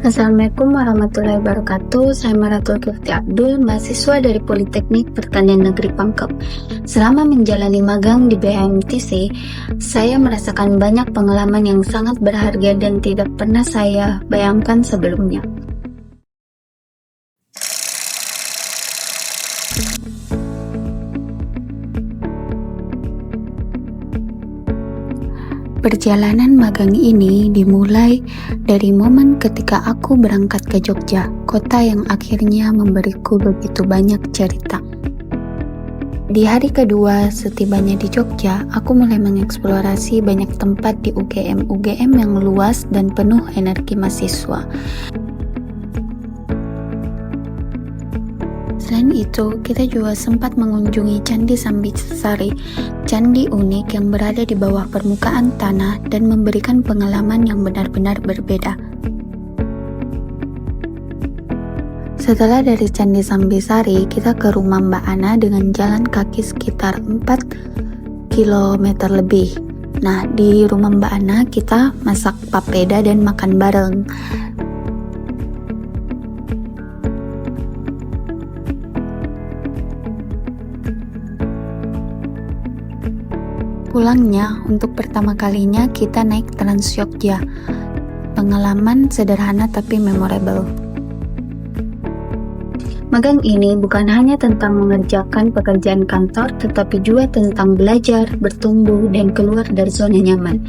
Assalamualaikum warahmatullahi wabarakatuh. Saya Maratul Kifti Abdul, mahasiswa dari Politeknik Pertanian Negeri Pangkep. Selama menjalani magang di BHMTC, saya merasakan banyak pengalaman yang sangat berharga dan tidak pernah saya bayangkan sebelumnya. Perjalanan magang ini dimulai dari momen ketika aku berangkat ke Jogja, kota yang akhirnya memberiku begitu banyak cerita. Di hari kedua setibanya di Jogja, aku mulai mengeksplorasi banyak tempat di UGM yang luas dan penuh energi mahasiswa. Selain itu, kita juga sempat mengunjungi Candi Sambisari, candi unik yang berada di bawah permukaan tanah dan memberikan pengalaman yang benar-benar berbeda. Setelah dari Candi Sambisari, kita ke rumah Mbak Ana dengan jalan kaki sekitar 4 km lebih. Nah, di rumah Mbak Ana kita masak papeda dan makan bareng. Pulangnya, untuk pertama kalinya kita naik Trans Jogja. Pengalaman sederhana tapi memorable. Magang ini bukan hanya tentang mengerjakan pekerjaan kantor, tetapi juga tentang belajar, bertumbuh, dan keluar dari zona nyaman.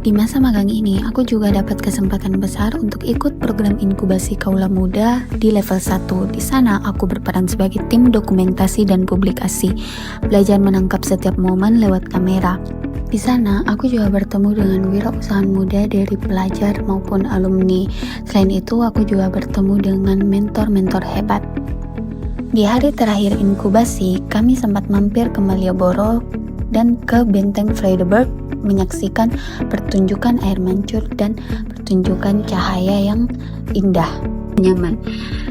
Di masa magang ini, aku juga dapat kesempatan besar untuk ikut program inkubasi kaula muda di level 1. Di sana, aku berperan sebagai tim dokumentasi dan publikasi, belajar menangkap setiap momen lewat kamera. Di sana, aku juga bertemu dengan wirausahawan muda dari pelajar maupun alumni. Selain itu, aku juga bertemu dengan mentor-mentor hebat. Di hari terakhir inkubasi, kami sempat mampir ke Malioboro dan ke Benteng Friedeburg menyaksikan pertunjukan air mancur dan pertunjukan cahaya yang indah, nyaman.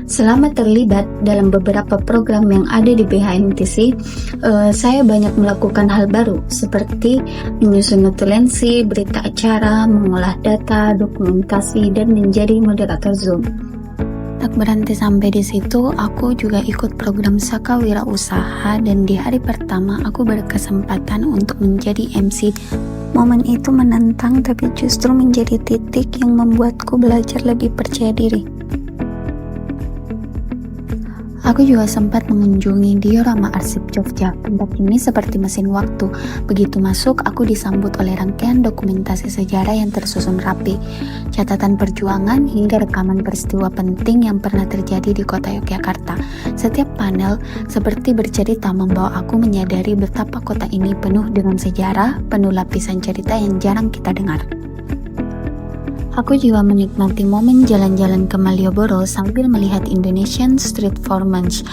Selama terlibat dalam beberapa program yang ada di BHMTC, saya banyak melakukan hal baru seperti menyusun notulensi, berita acara, mengolah data, dokumentasi, dan menjadi moderator Zoom. Tak berhenti sampai di situ, aku juga ikut program Saka Wirausaha dan di hari pertama aku berkesempatan untuk menjadi MC. Momen itu menantang tapi justru menjadi titik yang membuatku belajar lebih percaya diri. Aku juga sempat mengunjungi diorama arsip Jogja. Tempat ini seperti mesin waktu. Begitu masuk, aku disambut oleh rangkaian dokumentasi sejarah yang tersusun rapi, catatan perjuangan hingga rekaman peristiwa penting yang pernah terjadi di kota Yogyakarta. Setiap panel seperti bercerita membawa aku menyadari betapa kota ini penuh dengan sejarah, penuh lapisan cerita yang jarang kita dengar. Aku juga menikmati momen jalan-jalan ke Malioboro sambil melihat Indonesian Street Performance.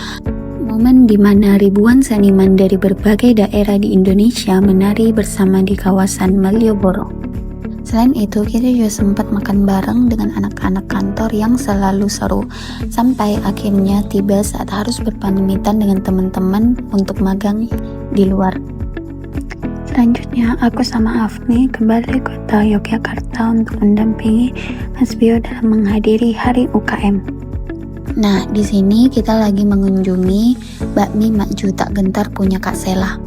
Momen di mana ribuan seniman dari berbagai daerah di Indonesia menari bersama di kawasan Malioboro. Selain itu, kita juga sempat makan bareng dengan anak-anak kantor yang selalu seru, sampai akhirnya tiba saat harus berpamitan dengan teman-teman untuk magang di luar. Selanjutnya, aku sama Afni kembali ke kota Yogyakarta untuk mendampingi Mas Bio dalam menghadiri Hari UKM. Nah, di sini kita lagi mengunjungi bakmi Mak Ju tak gentar punya Kak Sela.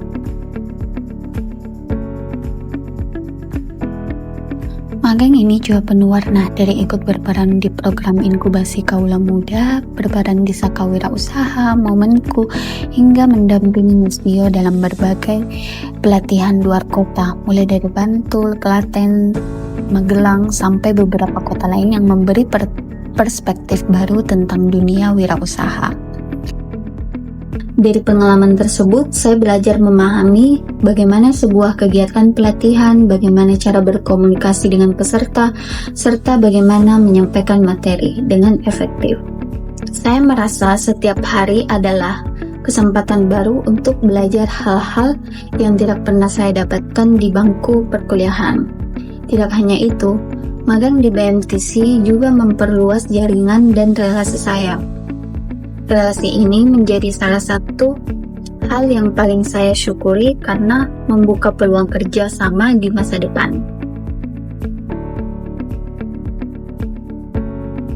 Magang ini juga penuh warna, dari ikut berperan di program inkubasi kaula muda, berperan di Saka Wirausaha, momenku, hingga mendampingi Mas Bio dalam berbagai pelatihan luar kota, mulai dari Bantul, Klaten, Magelang, sampai beberapa kota lain yang memberi perspektif baru tentang dunia wirausaha. Dari pengalaman tersebut, saya belajar memahami bagaimana sebuah kegiatan pelatihan, bagaimana cara berkomunikasi dengan peserta, serta bagaimana menyampaikan materi dengan efektif. Saya merasa setiap hari adalah kesempatan baru untuk belajar hal-hal yang tidak pernah saya dapatkan di bangku perkuliahan. Tidak hanya itu, magang di BMTC juga memperluas jaringan dan relasi saya. Relasi ini menjadi salah satu hal yang paling saya syukuri karena membuka peluang kerja sama di masa depan.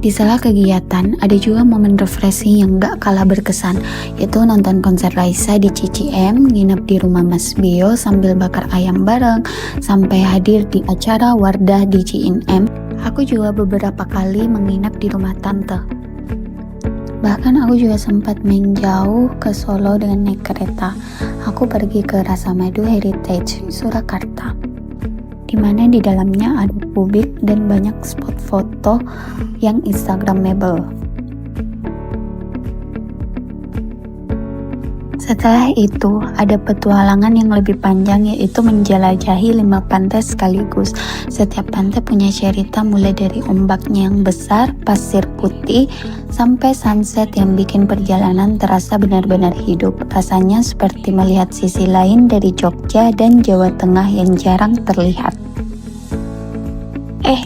Di sela kegiatan, ada juga momen refreshing yang gak kalah berkesan, yaitu nonton konser Raisa di CCM, nginep di rumah Mas Bio sambil bakar ayam bareng, sampai hadir di acara Wardah di JNM. Aku juga beberapa kali menginap di rumah tante. Bahkan aku juga sempat main jauh ke Solo dengan naik kereta. Aku pergi ke Rasa Madu Heritage Surakarta, di mana di dalamnya ada publik dan banyak spot foto yang instagramable. Setelah itu, ada petualangan yang lebih panjang, yaitu menjelajahi 5 pantai sekaligus. Setiap pantai punya cerita, mulai dari ombaknya yang besar, pasir putih, sampai sunset yang bikin perjalanan terasa benar-benar hidup. Rasanya seperti melihat sisi lain dari Jogja dan Jawa Tengah yang jarang terlihat.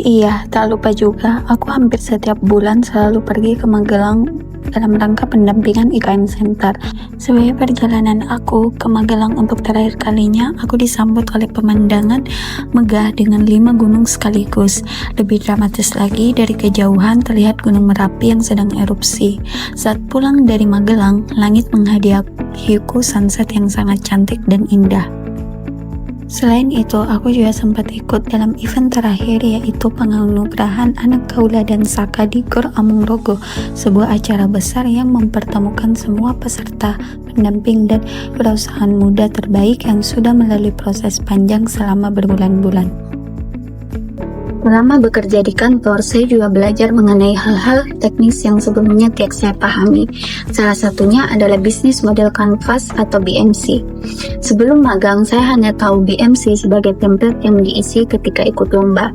Iya, tak lupa juga, aku hampir setiap bulan selalu pergi ke Magelang dalam rangka pendampingan IKM Center. Sebagai perjalanan aku ke Magelang untuk terakhir kalinya, aku disambut oleh pemandangan megah dengan 5 gunung sekaligus. Lebih dramatis lagi, dari kejauhan terlihat Gunung Merapi yang sedang erupsi. Saat pulang dari Magelang, langit menghadiahiku sunset yang sangat cantik dan indah. Selain itu, aku juga sempat ikut dalam event terakhir, yaitu penganugerahan Anak Kaula dan Saka di Gor Amungrogo, sebuah acara besar yang mempertemukan semua peserta, pendamping, dan wirausahaan muda terbaik yang sudah melalui proses panjang selama berbulan-bulan. Selama bekerja di kantor, saya juga belajar mengenai hal-hal teknis yang sebelumnya tidak saya pahami. Salah satunya adalah bisnis model kanvas atau BMC. Sebelum magang, saya hanya tahu BMC sebagai template yang diisi ketika ikut lomba.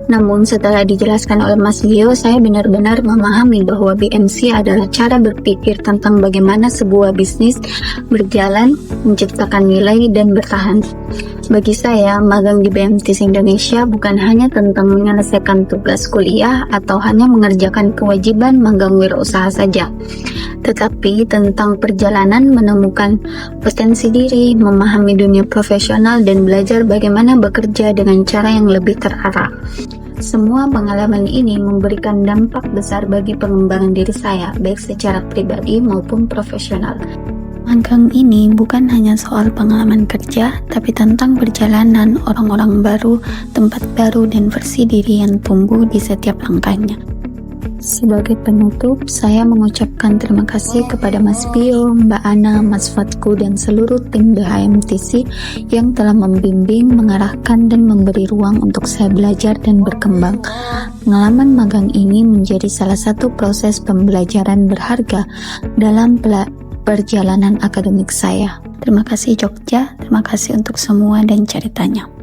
Namun setelah dijelaskan oleh Mas Bio, saya benar-benar memahami bahwa BMC adalah cara berpikir tentang bagaimana sebuah bisnis berjalan, menciptakan nilai, dan bertahan. Bagi saya, magang di BMTC Indonesia bukan hanya tentang menyelesaikan tugas kuliah atau hanya mengerjakan kewajiban magang wirausaha saja, tetapi tentang perjalanan menemukan potensi diri, memahami dunia profesional, dan belajar bagaimana bekerja dengan cara yang lebih terarah. Semua pengalaman ini memberikan dampak besar bagi pengembangan diri saya, baik secara pribadi maupun profesional. Magang ini bukan hanya soal pengalaman kerja, tapi tentang perjalanan, orang-orang baru, tempat baru, dan versi diri yang tumbuh di setiap langkahnya. Sebagai penutup, saya mengucapkan terima kasih kepada Mas Bio, Mbak Ana, Mas Fatku, dan seluruh tim The HMTC yang telah membimbing, mengarahkan, dan memberi ruang untuk saya belajar dan berkembang. Pengalaman magang ini menjadi salah satu proses pembelajaran berharga dalam perjalanan akademik saya. Terima kasih Jogja, terima kasih untuk semua dan ceritanya.